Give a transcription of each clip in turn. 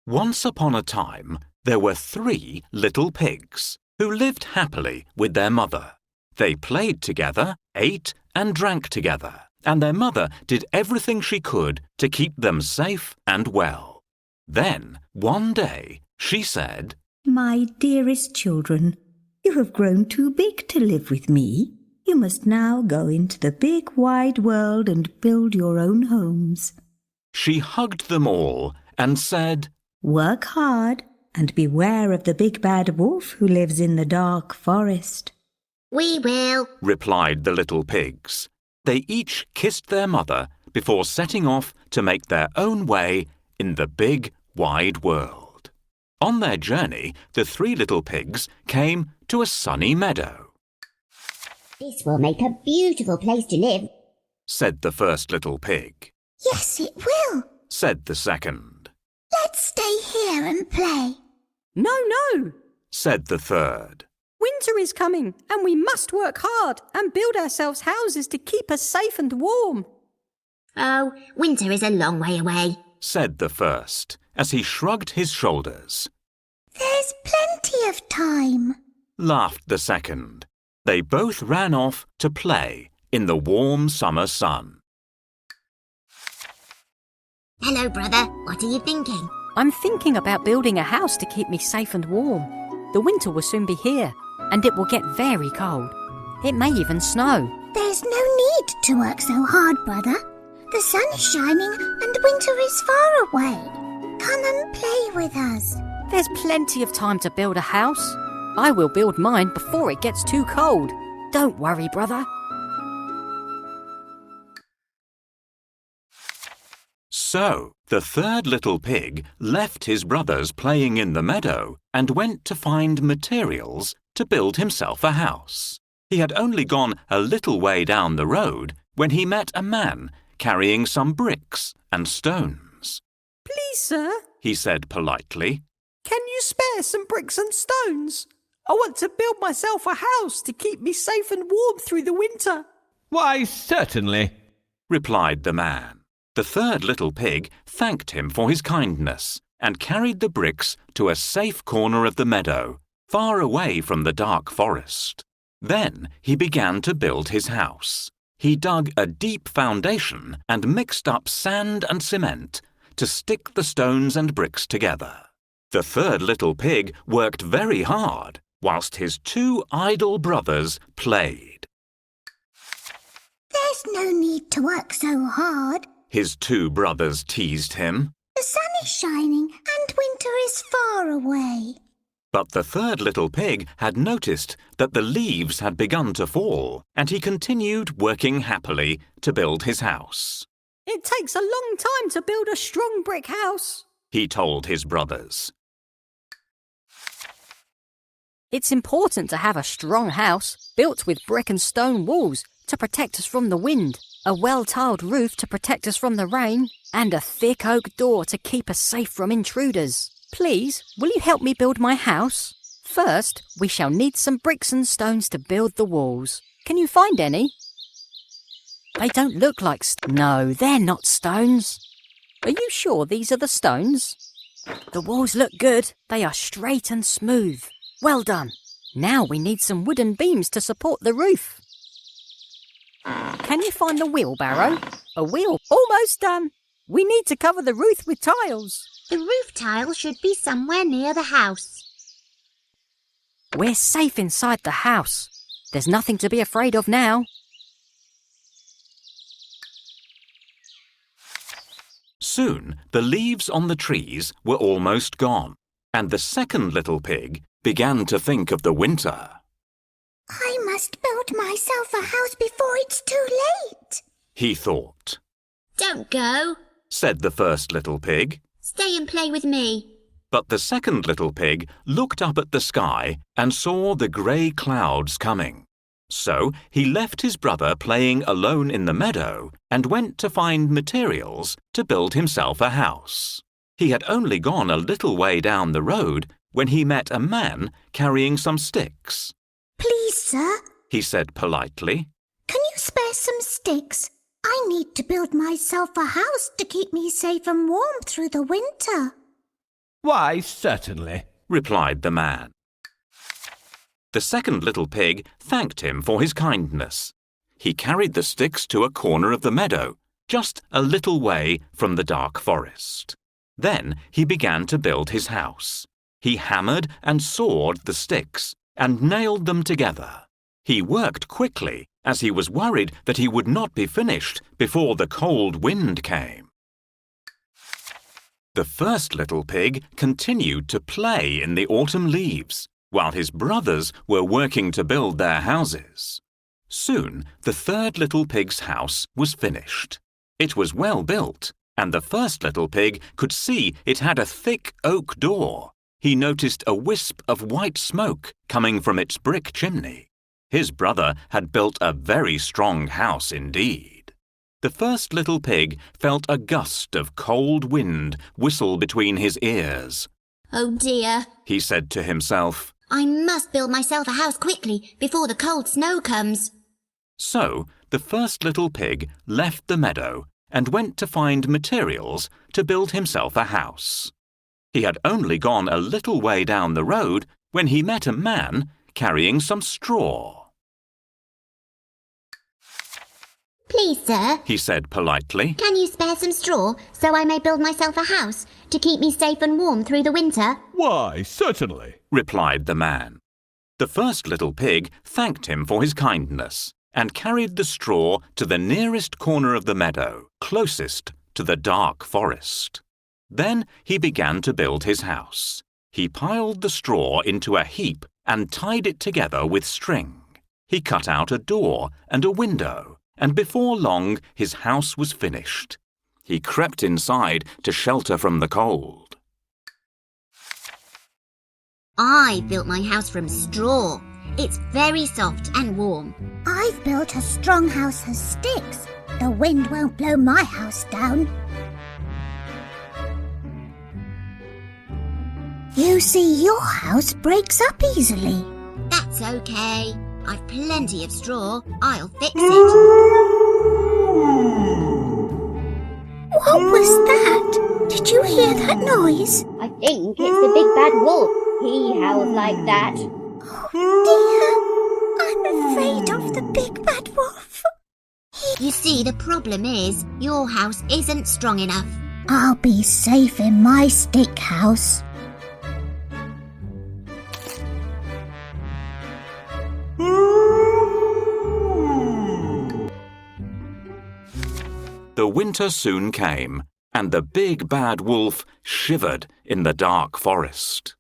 Once upon a time, there were 3 little pigs who lived happily with their mother. They played together, ate and drank together, and their mother did everything she could to keep them safe and well. Then, one day, she said, "My dearest children, you have grown too big to live with me. You must now go into the big wide world and build your own homes." She hugged them all and said, "Work hard and beware of the big bad wolf who lives in the dark forest." "We will," replied the little pigs. They each kissed their mother before setting off to make their own way in the big wide world. On their journey, the 3 little pigs came to a sunny meadow. "This will make a beautiful place to live," said the first little pig. "Yes, it will. Said the second. Let's stay here and play." No, no! Said the third. Winter is coming and we must work hard and build ourselves houses to keep us safe and warm. "Oh, winter is a long way away," Said the first, as he shrugged his shoulders. "There's plenty of time." Laughed the second. They both ran off to play in the warm summer sun. "Hello, brother. What are you thinking?" I'm thinking about building a house to keep me safe and warm. The winter will soon be here and it will get very cold. It may even snow. "There's no need to work so hard, brother. The sun is shining and winter is far away. Come and play with us." There's plenty of time to build a house. I will build mine before it gets too cold. Don't worry, brother. So, the third little pig left his brothers playing in the meadow and went to find materials to build himself a house. He had only gone a little way down the road when he met a man carrying some bricks and stones. Please, sir, He said politely. can you spare some bricks and stones? I want to build myself a house to keep me safe and warm through the winter. Why, certainly, Replied the man. The third little pig thanked him for his kindness and carried the bricks to a safe corner of the meadow, far away from the dark forest. Then he began to build his house. He dug a deep foundation and mixed up sand and cement to stick the stones and bricks together. The third little pig worked very hard, whilst his 2 idle brothers played. "There's no need to work so hard. His 2 brothers teased him. The sun is shining and winter is far away." But the third little pig had noticed that the leaves had begun to fall, and he continued working happily to build his house. It takes a long time to build a strong brick house. He told his brothers. It's important to have a strong house built with brick and stone walls to protect us from the wind, a well-tiled roof to protect us from the rain, and a thick oak door to keep us safe from intruders. Please, will you help me build my house? First, we shall need some bricks and stones to build the walls. Can you find any? They don't look like No, they're not stones. Are you sure these are the stones? The walls look good. They are straight and smooth. Well done. Now we need some wooden beams to support the roof. Can you find the wheelbarrow? A wheel. Almost done. We need to cover the roof with tiles. The roof tile should be somewhere near the house. We're safe inside the house. There's nothing to be afraid of now. Soon the leaves on the trees were almost gone, and the second little pig began to think of the winter. "I must build myself a house before it's too late." He thought. "Don't go. Said the first little pig. Stay and play with me." But the second little pig looked up at the sky and saw the grey clouds coming. So he left his brother playing alone in the meadow and went to find materials to build himself a house. He had only gone a little way down the road when he met a man carrying some sticks. "Please, sir," He said politely. "can you spare some sticks? I need to build myself a house to keep me safe and warm through the winter." Why, certainly, replied the man. The second little pig thanked him for his kindness. He carried the sticks to a corner of the meadow, just a little way from the dark forest. Then he began to build his house. He hammered and sawed the sticks and nailed them together. He worked quickly, as he was worried that he would not be finished before the cold wind came. The first little pig continued to play in the autumn leaves, while his brothers were working to build their houses. Soon, the third little pig's house was finished. It was well built, and the first little pig could see it had a thick oak door. He noticed a wisp of white smoke coming from its brick chimney. His brother had built a very strong house indeed. The first little pig felt a gust of cold wind whistle between his ears. Oh dear, He said to himself. I must build myself a house quickly before the cold snow comes. So the first little pig left the meadow and went to find materials to build himself a house. He had only gone a little way down the road when he met a man carrying some straw. Please, sir, He said politely. can you spare some straw so I may build myself a house to keep me safe and warm through the winter? why, certainly. Replied the man. The first little pig thanked him for his kindness and carried the straw to the nearest corner of the meadow, closest to the dark forest. Then he began to build his house. He piled the straw into a heap and tied it together with string. He cut out a door and a window, and before long his house was finished. He crept inside to shelter from the cold. I built my house from straw. It's very soft and warm. I've built a strong house of sticks. The wind won't blow my house down. You see, your house breaks up easily. That's okay. I've plenty of straw. I'll fix it. What was that? Did you hear that noise? I think it's the big bad wolf. He howls like that. Oh dear, I'm afraid of the big bad wolf. You see, the problem is your house isn't strong enough. I'll be safe in my stick house. The winter soon came, and the big bad wolf shivered in the dark forest.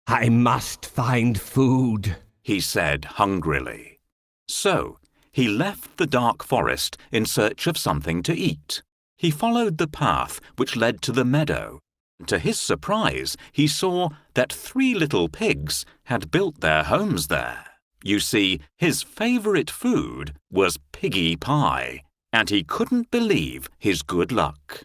I must find food. He said hungrily. So he left the dark forest in search of something to eat. He followed the path which led to the meadow. To his surprise, he saw that 3 little pigs had built their homes there. You see, his favourite food was piggy pie, and he couldn't believe his good luck.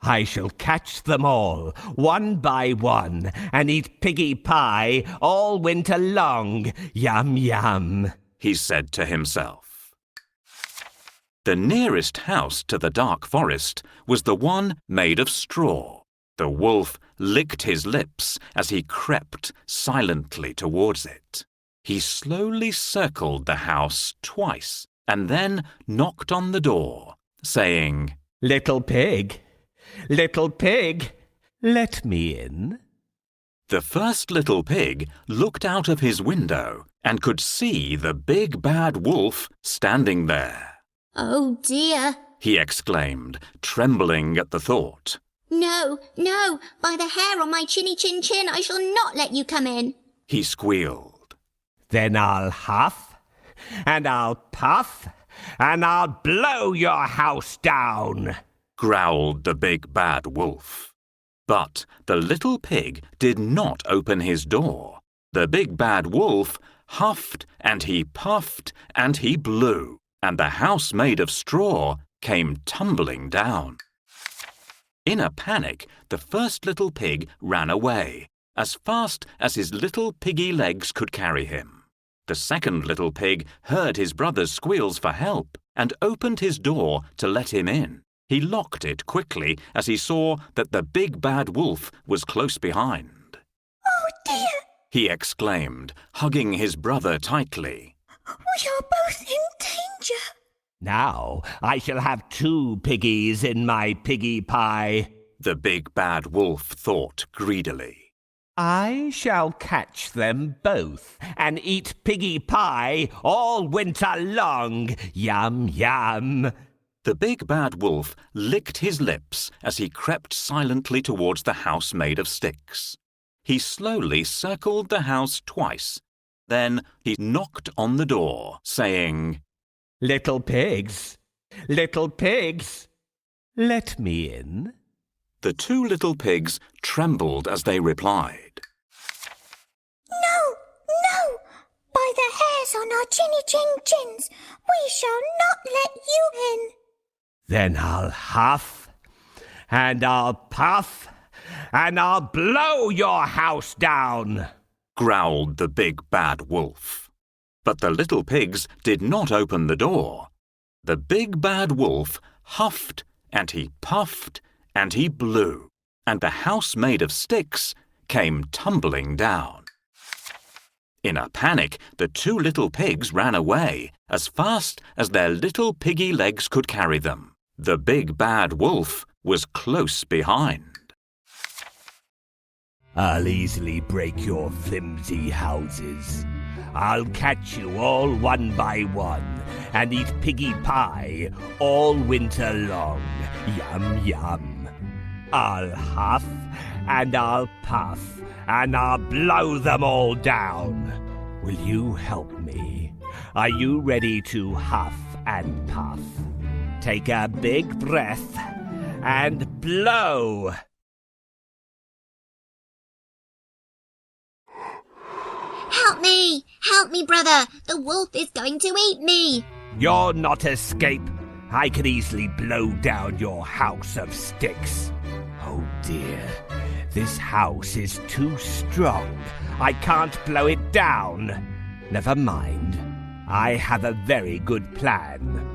I shall catch them all, one by one, and eat piggy pie all winter long. Yum, yum, He said to himself. The nearest house to the dark forest was the one made of straw. The wolf licked his lips as he crept silently towards it. He slowly circled the house twice and then knocked on the door, saying, Little pig, let me in. The first little pig looked out of his window and could see the big bad wolf standing there. Oh dear. He exclaimed, trembling at the thought. No, no, by the hair on my chinny chin chin, I shall not let you come in. He squealed. Then I'll huff, and I'll puff, and I'll blow your house down, Growled the big bad wolf. But the little pig did not open his door. The big bad wolf huffed and he puffed and he blew, and the house made of straw came tumbling down. In a panic, the first little pig ran away, as fast as his little piggy legs could carry him. The second little pig heard his brother's squeals for help and opened his door to let him in. He locked it quickly as he saw that the big bad wolf was close behind. Oh dear, He exclaimed, hugging his brother tightly. we are both in danger. Now I shall have 2 piggies in my piggy pie. The big bad wolf thought greedily. I shall catch them both and eat piggy pie all winter long. Yum, yum. The big bad wolf licked his lips as he crept silently towards the house made of sticks. He slowly circled the house twice. Then he knocked on the door, saying, Little pigs, let me in. The 2 little pigs trembled as they replied. No, no! By the hairs on our chinny-chin-chins, we shall not let you in. Then I'll huff, and I'll puff, and I'll blow your house down, Growled the big bad wolf. But the little pigs did not open the door. The big bad wolf huffed and he puffed and he blew, and the house made of sticks came tumbling down. In a panic, the 2 little pigs ran away as fast as their little piggy legs could carry them. The big bad wolf was close behind. I'll easily break your flimsy houses. I'll catch you all one by one and eat piggy pie all winter long. Yum, yum. I'll huff and I'll puff and I'll blow them all down. Will you help me? Are you ready to huff and puff? Take a big breath and blow. Help me, brother! The wolf is going to eat me! You're not escape. I could easily blow down your house of sticks. Oh dear, this house is too strong. I can't blow it down. Never mind. I have a very good plan.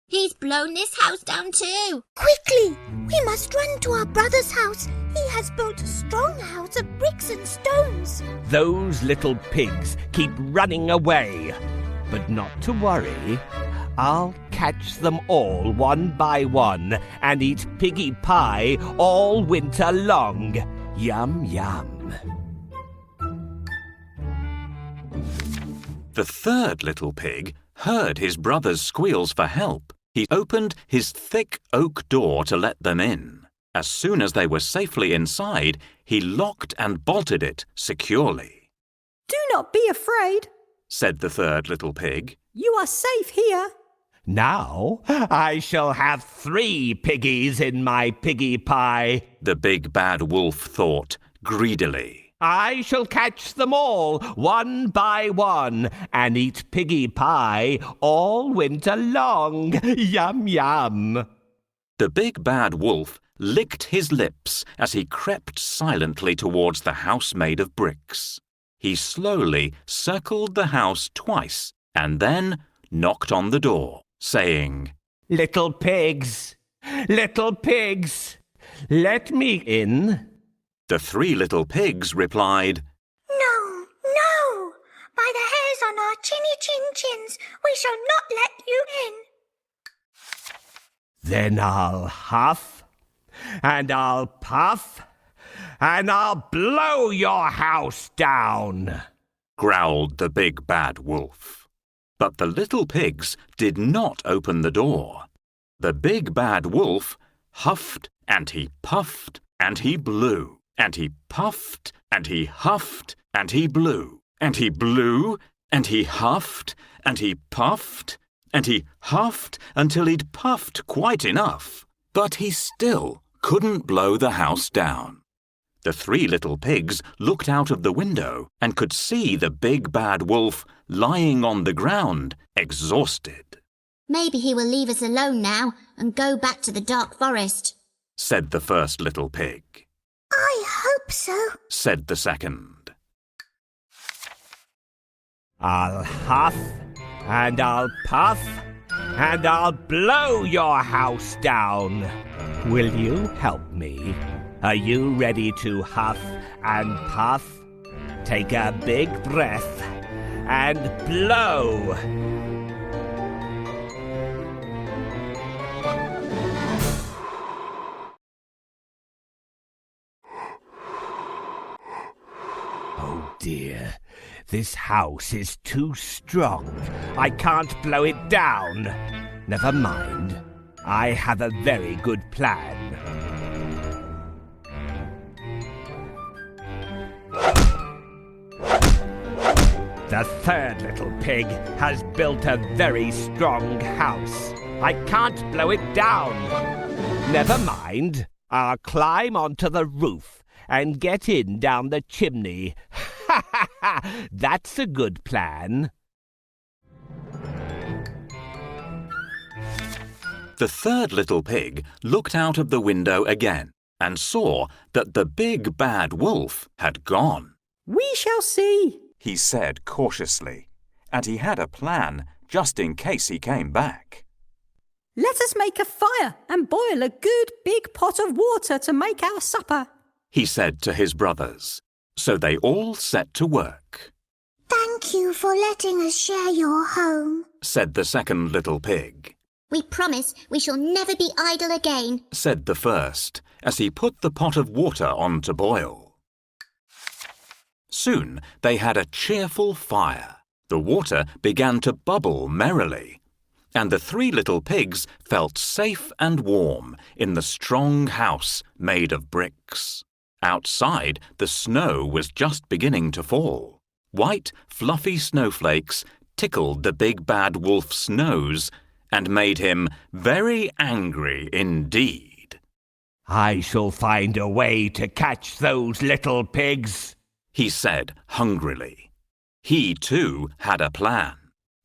He's blown this house down too. Quickly, we must run to our brother's house. He has built a strong house of bricks and stones. Those little pigs keep running away. But not to worry. I'll catch them all one by one and eat piggy pie all winter long. Yum, yum. The 3rd little pig heard his brother's squeals for help. He opened his thick oak door to let them in. As soon as they were safely inside, he locked and bolted it securely. Do not be afraid, said the 3rd little pig. you are safe here. Now I shall have 3 piggies in my piggy pie. The big bad wolf thought greedily. I shall catch them all, one by one, and eat piggy pie all winter long. Yum, yum. The big bad wolf licked his lips as he crept silently towards the house made of bricks. He slowly circled the house twice and then knocked on the door, saying, Little pigs, let me in. The 3 little pigs replied, No, no! By the hairs on our chinny-chin-chins, we shall not let you in. Then I'll huff, and I'll puff, and I'll blow your house down, growled the big bad wolf. But the little pigs did not open the door. The big bad wolf huffed and he puffed and he blew. And he puffed, and he huffed, and he blew. And he blew, and he huffed, and he puffed, and he huffed until he'd puffed quite enough. But he still couldn't blow the house down. The 3 little pigs looked out of the window and could see the big bad wolf lying on the ground, exhausted. Maybe he will leave us alone now and go back to the dark forest, said the first little pig. I hope so, Said the second. I'll huff, and I'll puff, and I'll blow your house down. Will you help me? Are you ready to huff and puff? Take a big breath and blow. Oh dear, this house is too strong. I can't blow it down. Never mind. I have a very good plan. The third little pig has built a very strong house. I can't blow it down. Never mind. I'll climb onto the roof and get in down the chimney. Ha ha ha! That's a good plan. The third little pig looked out of the window again and saw that the big bad wolf had gone. We shall see, He said cautiously, and he had a plan just in case he came back. Let us make a fire and boil a good big pot of water to make our supper, He said to his brothers. So they all set to work, Thank you for letting us share your home. said the second little pig. We promise we shall never be idle again. Said the first, as he put the pot of water on to boil. Soon they had a cheerful fire. The water began to bubble merrily, and the three little pigs felt safe and warm in the strong house made of bricks. Outside, the snow was just beginning to fall. White, fluffy snowflakes tickled the big bad wolf's nose and made him very angry indeed. I shall find a way to catch those little pigs, He said hungrily. He, too, had a plan.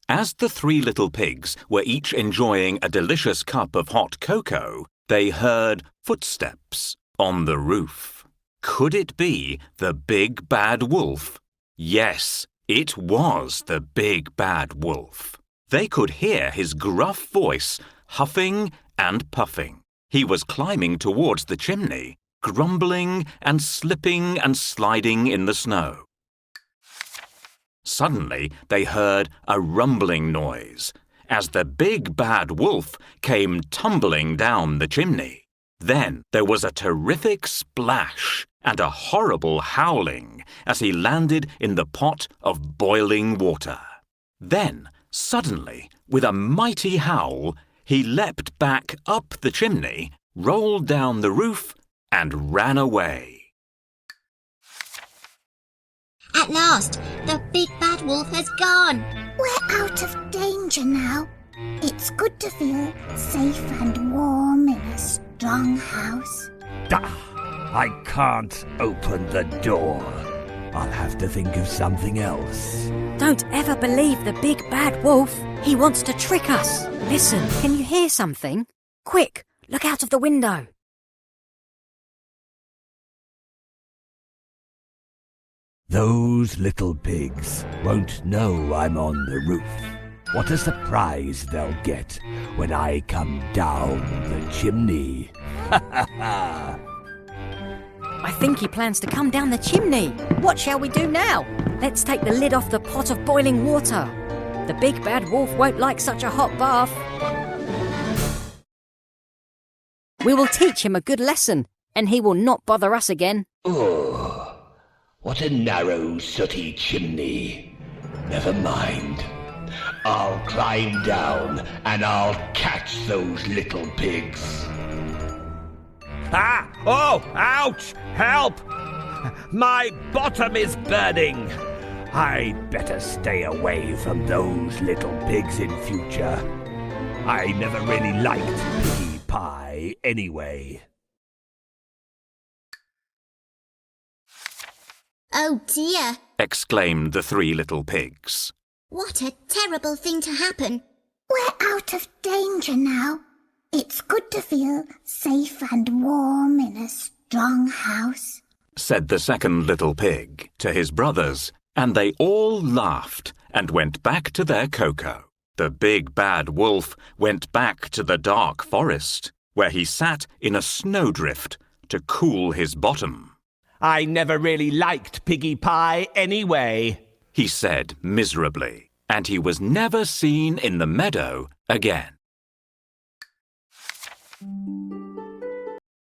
As the three little pigs were each enjoying a delicious cup of hot cocoa, they heard footsteps on the roof. Could it be the big bad wolf? Yes, it was the big bad wolf. They could hear his gruff voice huffing and puffing. He was climbing towards the chimney, grumbling and slipping and sliding in the snow. Suddenly they heard a rumbling noise as the big bad wolf came tumbling down the chimney. Then there was a terrific splash and a horrible howling as he landed in the pot of boiling water. Then, suddenly, with a mighty howl, he leapt back up the chimney, rolled down the roof, and ran away. At last, the big bad wolf has gone. We're out of danger now. It's good to feel safe and warm in a strong house. I can't open the door. I'll have to think of something else. Don't ever believe the big bad wolf. He wants to trick us. Listen, can you hear something? Quick, look out of the window. Those little pigs won't know I'm on the roof. What a surprise they'll get when I come down the chimney. Ha ha ha! I think he plans to come down the chimney. What shall we do now? Let's take the lid off the pot of boiling water. The big bad wolf won't like such a hot bath. We will teach him a good lesson, and he will not bother us again. Oh, what a narrow, sooty chimney. Never mind. I'll climb down and I'll catch those little pigs. Ah! Oh! Ouch! Help! My bottom is burning. I'd better stay away from those little pigs in future. I never really liked piggy pie anyway. Oh dear, Exclaimed the three little pigs. what a terrible thing to happen. We're out of danger now. It's good to feel safe and warm in a strong house, said the second little pig to his brothers, and they all laughed and went back to their cocoa. The big bad wolf went back to the dark forest, where he sat in a snowdrift to cool his bottom. I never really liked Piggy Pie anyway, he said miserably, and he was never seen in the meadow again.